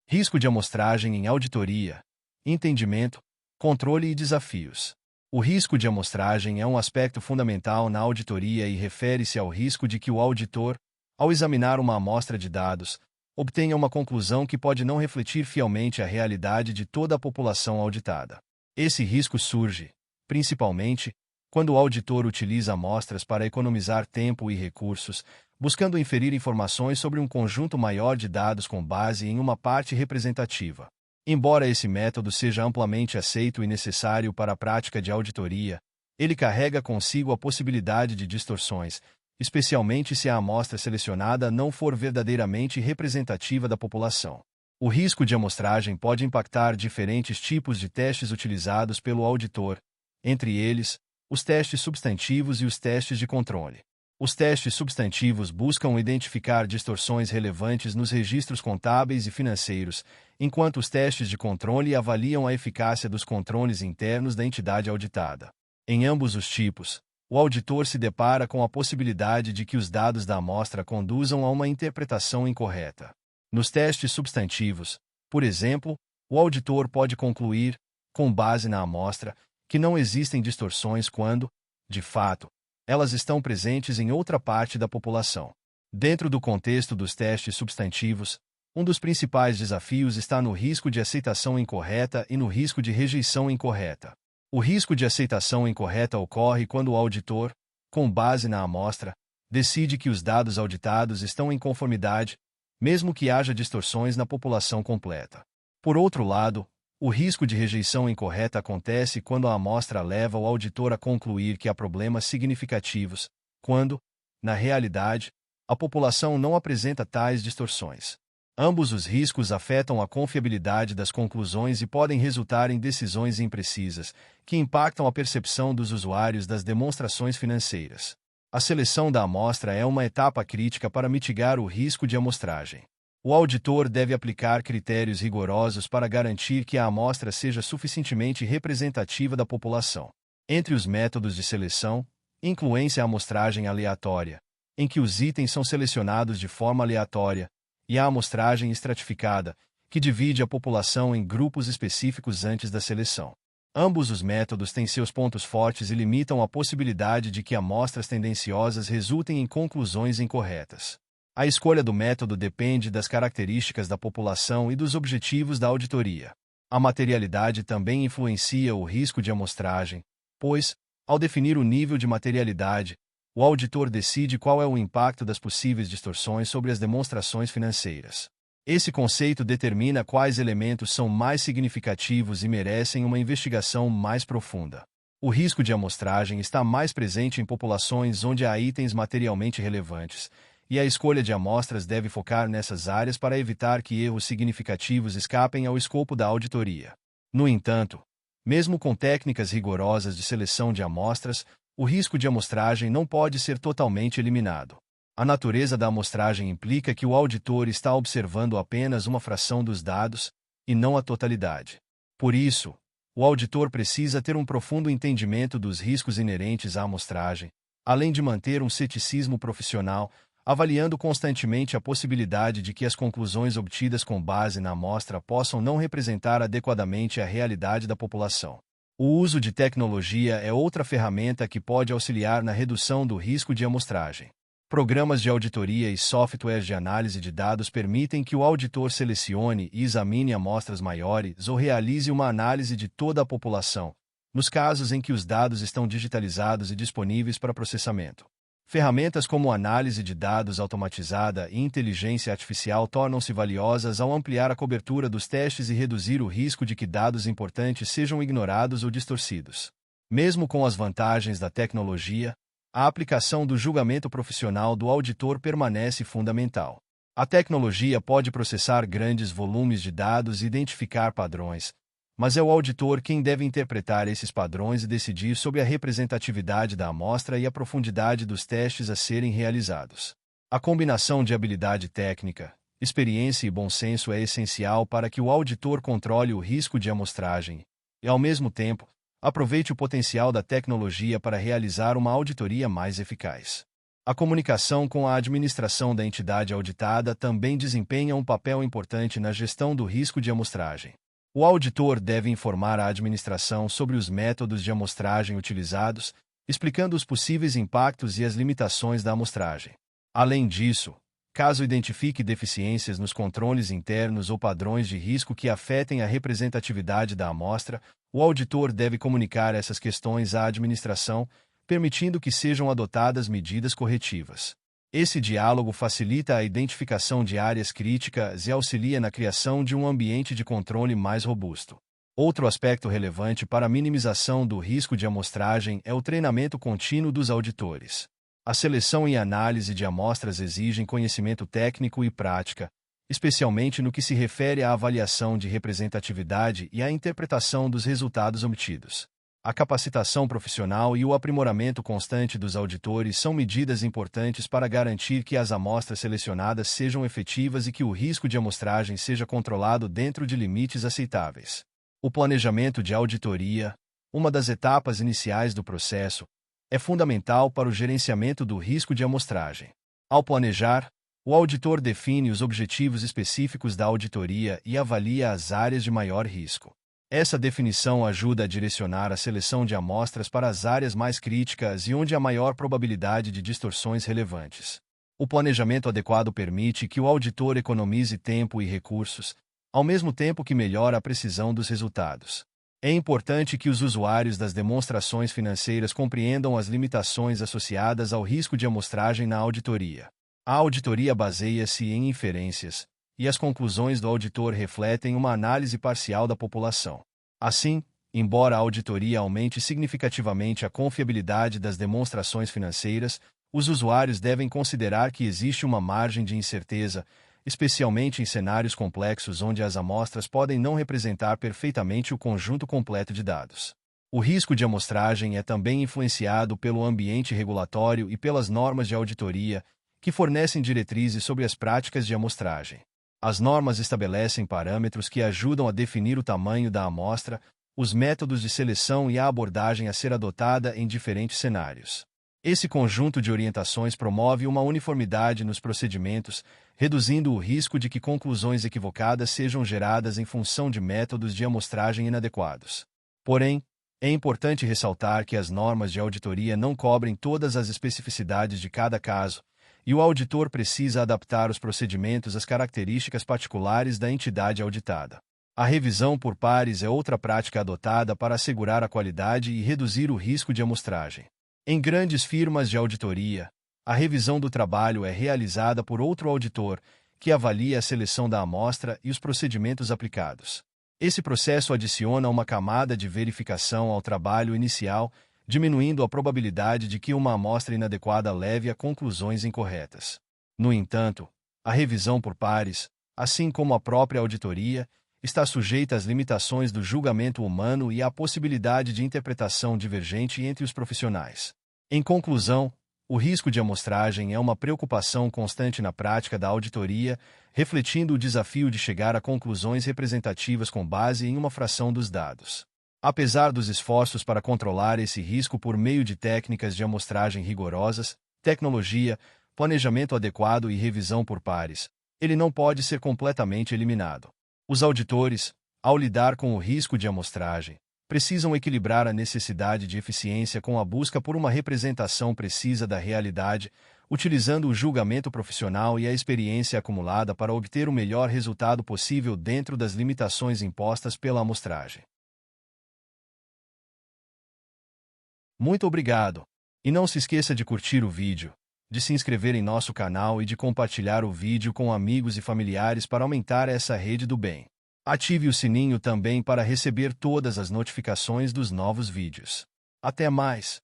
Risco de amostragem em auditoria, entendimento, controle e desafios. O risco de amostragem é um aspecto fundamental na auditoria e refere-se ao risco de que o auditor, ao examinar uma amostra de dados, obtenha uma conclusão que pode não refletir fielmente a realidade de toda a população auditada. Esse risco surge, principalmente, quando o auditor utiliza amostras para economizar tempo e recursos, buscando inferir informações sobre um conjunto maior de dados com base em uma parte representativa. Embora esse método seja amplamente aceito e necessário para a prática de auditoria, ele carrega consigo a possibilidade de distorções, especialmente se a amostra selecionada não for verdadeiramente representativa da população. O risco de amostragem pode impactar diferentes tipos de testes utilizados pelo auditor, entre eles, os testes substantivos e os testes de controle. Os testes substantivos buscam identificar distorções relevantes nos registros contábeis e financeiros, enquanto os testes de controle avaliam a eficácia dos controles internos da entidade auditada. Em ambos os tipos, o auditor se depara com a possibilidade de que os dados da amostra conduzam a uma interpretação incorreta. Nos testes substantivos, por exemplo, o auditor pode concluir, com base na amostra, que não existem distorções quando, de fato, elas estão presentes em outra parte da população. Dentro do contexto dos testes substantivos, um dos principais desafios está no risco de aceitação incorreta e no risco de rejeição incorreta. O risco de aceitação incorreta ocorre quando o auditor, com base na amostra, decide que os dados auditados estão em conformidade, mesmo que haja distorções na população completa. Por outro lado, o risco de rejeição incorreta acontece quando a amostra leva o auditor a concluir que há problemas significativos, quando, na realidade, a população não apresenta tais distorções. Ambos os riscos afetam a confiabilidade das conclusões e podem resultar em decisões imprecisas, que impactam a percepção dos usuários das demonstrações financeiras. A seleção da amostra é uma etapa crítica para mitigar o risco de amostragem. O auditor deve aplicar critérios rigorosos para garantir que a amostra seja suficientemente representativa da população. Entre os métodos de seleção, incluem-se a amostragem aleatória, em que os itens são selecionados de forma aleatória, e a amostragem estratificada, que divide a população em grupos específicos antes da seleção. Ambos os métodos têm seus pontos fortes e limitam a possibilidade de que amostras tendenciosas resultem em conclusões incorretas. A escolha do método depende das características da população e dos objetivos da auditoria. A materialidade também influencia o risco de amostragem, pois, ao definir o nível de materialidade, o auditor decide qual é o impacto das possíveis distorções sobre as demonstrações financeiras. Esse conceito determina quais elementos são mais significativos e merecem uma investigação mais profunda. O risco de amostragem está mais presente em populações onde há itens materialmente relevantes, e a escolha de amostras deve focar nessas áreas para evitar que erros significativos escapem ao escopo da auditoria. No entanto, mesmo com técnicas rigorosas de seleção de amostras, o risco de amostragem não pode ser totalmente eliminado. A natureza da amostragem implica que o auditor está observando apenas uma fração dos dados, e não a totalidade. Por isso, o auditor precisa ter um profundo entendimento dos riscos inerentes à amostragem, além de manter um ceticismo profissional, avaliando constantemente a possibilidade de que as conclusões obtidas com base na amostra possam não representar adequadamente a realidade da população. O uso de tecnologia é outra ferramenta que pode auxiliar na redução do risco de amostragem. Programas de auditoria e softwares de análise de dados permitem que o auditor selecione e examine amostras maiores ou realize uma análise de toda a população, nos casos em que os dados estão digitalizados e disponíveis para processamento. Ferramentas como análise de dados automatizada e inteligência artificial tornam-se valiosas ao ampliar a cobertura dos testes e reduzir o risco de que dados importantes sejam ignorados ou distorcidos. Mesmo com as vantagens da tecnologia, a aplicação do julgamento profissional do auditor permanece fundamental. A tecnologia pode processar grandes volumes de dados e identificar padrões, mas é o auditor quem deve interpretar esses padrões e decidir sobre a representatividade da amostra e a profundidade dos testes a serem realizados. A combinação de habilidade técnica, experiência e bom senso é essencial para que o auditor controle o risco de amostragem e, ao mesmo tempo, aproveite o potencial da tecnologia para realizar uma auditoria mais eficaz. A comunicação com a administração da entidade auditada também desempenha um papel importante na gestão do risco de amostragem. O auditor deve informar a administração sobre os métodos de amostragem utilizados, explicando os possíveis impactos e as limitações da amostragem. Além disso, caso identifique deficiências nos controles internos ou padrões de risco que afetem a representatividade da amostra, o auditor deve comunicar essas questões à administração, permitindo que sejam adotadas medidas corretivas. Esse diálogo facilita a identificação de áreas críticas e auxilia na criação de um ambiente de controle mais robusto. Outro aspecto relevante para a minimização do risco de amostragem é o treinamento contínuo dos auditores. A seleção e análise de amostras exigem conhecimento técnico e prática, especialmente no que se refere à avaliação de representatividade e à interpretação dos resultados obtidos. A capacitação profissional e o aprimoramento constante dos auditores são medidas importantes para garantir que as amostras selecionadas sejam efetivas e que o risco de amostragem seja controlado dentro de limites aceitáveis. O planejamento de auditoria, uma das etapas iniciais do processo, é fundamental para o gerenciamento do risco de amostragem. Ao planejar, o auditor define os objetivos específicos da auditoria e avalia as áreas de maior risco. Essa definição ajuda a direcionar a seleção de amostras para as áreas mais críticas e onde há maior probabilidade de distorções relevantes. O planejamento adequado permite que o auditor economize tempo e recursos, ao mesmo tempo que melhora a precisão dos resultados. É importante que os usuários das demonstrações financeiras compreendam as limitações associadas ao risco de amostragem na auditoria. A auditoria baseia-se em inferências, e as conclusões do auditor refletem uma análise parcial da população. Assim, embora a auditoria aumente significativamente a confiabilidade das demonstrações financeiras, os usuários devem considerar que existe uma margem de incerteza, especialmente em cenários complexos onde as amostras podem não representar perfeitamente o conjunto completo de dados. O risco de amostragem é também influenciado pelo ambiente regulatório e pelas normas de auditoria, que fornecem diretrizes sobre as práticas de amostragem. As normas estabelecem parâmetros que ajudam a definir o tamanho da amostra, os métodos de seleção e a abordagem a ser adotada em diferentes cenários. Esse conjunto de orientações promove uma uniformidade nos procedimentos, reduzindo o risco de que conclusões equivocadas sejam geradas em função de métodos de amostragem inadequados. Porém, é importante ressaltar que as normas de auditoria não cobrem todas as especificidades de cada caso, e o auditor precisa adaptar os procedimentos às características particulares da entidade auditada. A revisão por pares é outra prática adotada para assegurar a qualidade e reduzir o risco de amostragem. Em grandes firmas de auditoria, a revisão do trabalho é realizada por outro auditor, que avalia a seleção da amostra e os procedimentos aplicados. Esse processo adiciona uma camada de verificação ao trabalho inicial, diminuindo a probabilidade de que uma amostra inadequada leve a conclusões incorretas. No entanto, a revisão por pares, assim como a própria auditoria, está sujeita às limitações do julgamento humano e à possibilidade de interpretação divergente entre os profissionais. Em conclusão, o risco de amostragem é uma preocupação constante na prática da auditoria, refletindo o desafio de chegar a conclusões representativas com base em uma fração dos dados. Apesar dos esforços para controlar esse risco por meio de técnicas de amostragem rigorosas, tecnologia, planejamento adequado e revisão por pares, ele não pode ser completamente eliminado. Os auditores, ao lidar com o risco de amostragem, precisam equilibrar a necessidade de eficiência com a busca por uma representação precisa da realidade, utilizando o julgamento profissional e a experiência acumulada para obter o melhor resultado possível dentro das limitações impostas pela amostragem. Muito obrigado! E não se esqueça de curtir o vídeo, de se inscrever em nosso canal e de compartilhar o vídeo com amigos e familiares para aumentar essa rede do bem. Ative o sininho também para receber todas as notificações dos novos vídeos. Até mais!